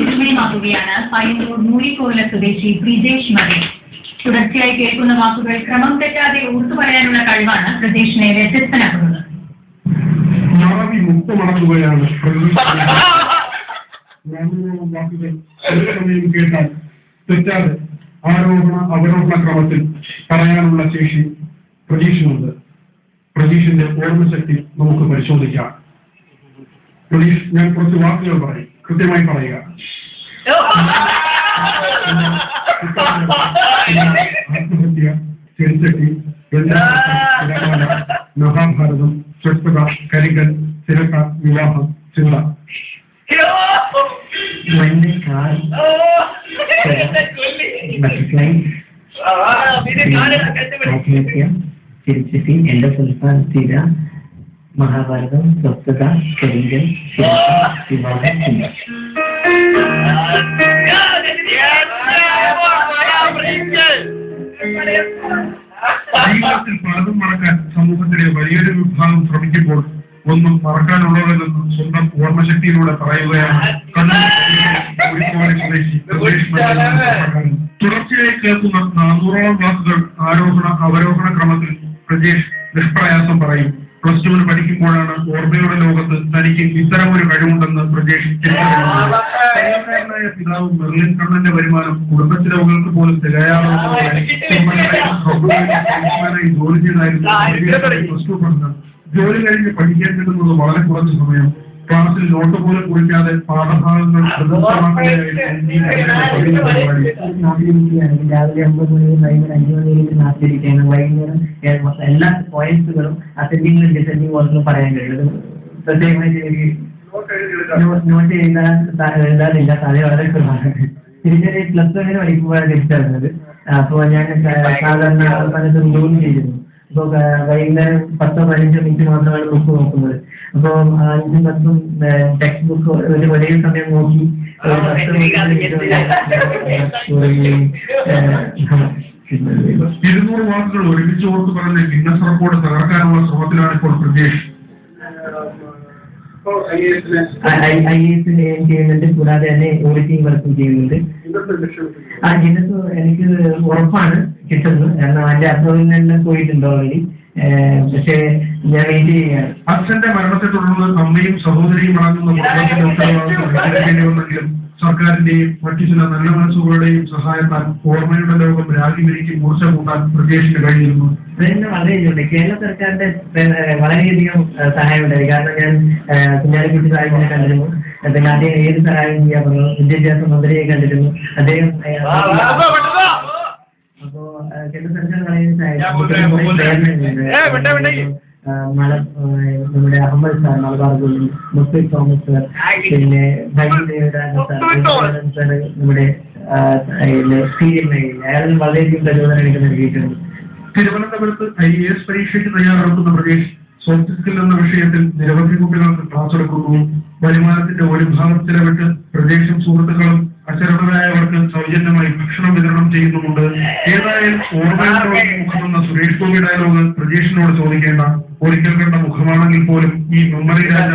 വിനിമയമാക്കുകയാണ് പയ്യന്നൂർ മൂരിക്കോവില സ്വദേശി ബ്രിജേഷ് മകൻ. തുടർച്ചയായി കേൾക്കുന്ന വാക്കുകൾ ക്രമം തെറ്റാതെ ഓർത്തു പറയാനുള്ള കഴിവാണ് ബ്രിജേഷിനെ വ്യത്യസ്തനാക്കുന്നത്. മുക്തമടക്കുകയാണ് വാക്കുകൾ കേട്ടാൽ തെറ്റാതെ ആരോപണ അവരോഹണ ക്രമത്തിൽ പറയാനുള്ള ശേഷി പ്രതീക്ഷയുണ്ട്. പ്രതീക്ഷിന്റെ ഓർമ്മശക്തി നമുക്ക് പരിശോധിക്കാം. പ്രതീക്ഷ, ഞാൻ കുറച്ച് വാക്കുകൾ പറയും, കൃത്യമായി പറയുക. ആത്മഹത്യ, ചെറുച്ചട്ടി, മഹാഭാരതം, സ്വസ്ഥത, കരിങ്കൽ, തിരക്ക, വിവാഹം, ചിന്ത. തിരിച്ചിട്ട് എന്റെ സുൽത്താൻ തീര, മഹാഭാരതം, സ്വസ്ഥത, കരിങ്കൽ, വിവാഹം, ചിന്ത. ജീവിതത്തിൽ പലതും മറക്കാൻ സമൂഹത്തിലെ വലിയൊരു വിഭാഗം ശ്രമിക്കുമ്പോൾ ഒന്നും മറക്കാനുള്ളതെന്ന് സ്വന്തം ഓർമ്മശക്തിയിലൂടെ പറയുകയാണ് സ്വദേശി. തുടർച്ചയായി കേൾക്കുന്ന 400ഓളം വാക്കുകൾ ആരോഹണ അവരോഹണ ക്രമത്തിൽ പ്രജേഷ് നിഷ്പ്രയാസം പറയും. +2 പഠിക്കുമ്പോഴാണ് ഓർമ്മയുടെ ലോകത്ത് തനിക്ക് ഇത്തരമൊരു കഴിവുണ്ടെന്ന് പ്രജേഷ് തിരിച്ചറിയുന്നത്. പിതാവ് മെർലിൻ കണ്ണന്റെ വരുമാനം കുടുംബച്ചിലവുകൾക്ക് പോലും തികയാറായി ജോലി ചെയ്തായിരുന്നു +2 പഠനം. ജോലി കഴിഞ്ഞ് പഠിക്കാൻ കിട്ടുന്നത് വളരെ കുറച്ച് സമയം. ക്ലാസ്സിൽ നോട്ട് പോലും കുറിക്കാതെ പാഠഭാഗങ്ങൾ രാവിലെ 9 മണി വൈകുന്നേരം 5 മണിയിലേക്ക് നാട്ടിലിരിക്കുകയാണ്. വൈകുന്നേരം എല്ലാ പോയിന്റ്സുകളും അസെൻഡിങ്ങും ഡിസെൻഡിങ്ങും ഓർക്കും പറയാൻ കഴിയും. പ്രത്യേകമായിട്ട് എനിക്ക് നോട്ട് എഴുതാറില്ല, തല വളരെ കുറവാണ്. തിരിച്ചൊരു +1 പഠിക്കുമ്പോഴാണ് തിരിച്ചറിഞ്ഞത്. അപ്പോൾ ഞാൻ സാധാരണ പലതും ജോലി ചെയ്തിരുന്നു. അപ്പോൾ വൈകുന്നേരം 10-15 മിനിറ്റ് മാത്രമാണ് ബുക്ക് നോക്കുന്നത്. അപ്പോൾ 5-10 ടെക്സ്റ്റ് ബുക്ക് ഒരു ഒരേ സമയം നോക്കി 200 വാക്കുകൾ ഒരുമിച്ച് ഓർത്ത് പറഞ്ഞ ഗിന്നസ് റെക്കോർഡ് തകർക്കാനുള്ള ശ്രമത്തിലാണ് ഇപ്പോൾ പ്രജേഷ്. IAS ചെയ്യുന്നുണ്ട്, കൂടാതെ തന്നെ ഓഡിറ്റിംഗ് വർക്കും ചെയ്യുന്നുണ്ട്. ഗിന്നസ് എനിക്ക് ഉറപ്പാണ് കിട്ടുന്നത്, കാരണം അതിന്റെ അപ്രൂവലിനെല്ലാം പോയിട്ടുണ്ട് ഓൾറെഡി. പക്ഷേ ഞാൻ വെയിറ്റ് ചെയ്യുകയാണ്. അച്ഛന്റെ മരണത്തെ തുടർന്ന് അമ്മയും സഹോദരിയും അടങ്ങുന്ന കുടുംബത്തിന്റെ ഉത്തരവാദിത്വം സർക്കാരിന്റെയും മറ്റു ചില നല്ല മനസ്സുകളുടെയും സഹായത്താൽ ഓർമ്മയുടെ ലോകം രാജ്യമേക്ക് മൂർച്ച കൂട്ടാൻ പ്രജേഷിന് കഴിഞ്ഞിരുന്നു. അതെന്നെ വളരെയുണ്ട്. കേരള സർക്കാരിന്റെ വളരെയധികം സഹായമുണ്ടായി. കാരണം ഞാൻ കുഞ്ഞാലിക്കുട്ടി സാഹിബിനെ കണ്ടിരുന്നു. പിന്നെ അദ്ദേഹം ഏത് സഹായം ചെയ്യാൻ പറഞ്ഞു. വിദ്യാഭ്യാസ മന്ത്രിയെ കണ്ടിരുന്നു. അദ്ദേഹം അപ്പോ കേന്ദ്ര സർക്കാർ വളരെ സഹായിച്ചു. നമ്മുടെ അഹമ്മദ് സാർ, മലബാർ ഗോൾഡ്, മുസ്ലിം തോമസ് സാർ, പിന്നെ സാർ, നമ്മുടെ സീരിയൽ അയാളും വളരെയധികം പ്രചോദനം എനിക്ക് നൽകിയിട്ടുണ്ട്. തിരുവനന്തപുരത്ത് IAS പരീക്ഷയ്ക്ക് തയ്യാറെടുക്കുന്ന പ്രജേഷ് സോഫ്റ്റ് സ്കിൽ എന്ന വിഷയത്തിൽ നിരവധി കുട്ടികൾക്ക് ക്ലാസ് എടുക്കുന്നു. വരുമാനത്തിന്റെ ഒരു ഭാഗം ചിലവിട്ട് പ്രജേഷും സുഹൃത്തുക്കളും അശരണരായവർക്ക് സൗജന്യമായി ഭക്ഷണം വിതരണം ചെയ്യുന്നുമുണ്ട്. ഏതായാലും ഓർമ്മയുടെ മുഖമെന്ന സുരേഷ് ഗോപി ഡയലോഗ് പ്രജേഷിനോട് ചോദിക്കേണ്ട. ഒരിക്കൽ കണ്ട മുഖമാണെങ്കിൽ പോലും ഈ മെമ്മറി രാജ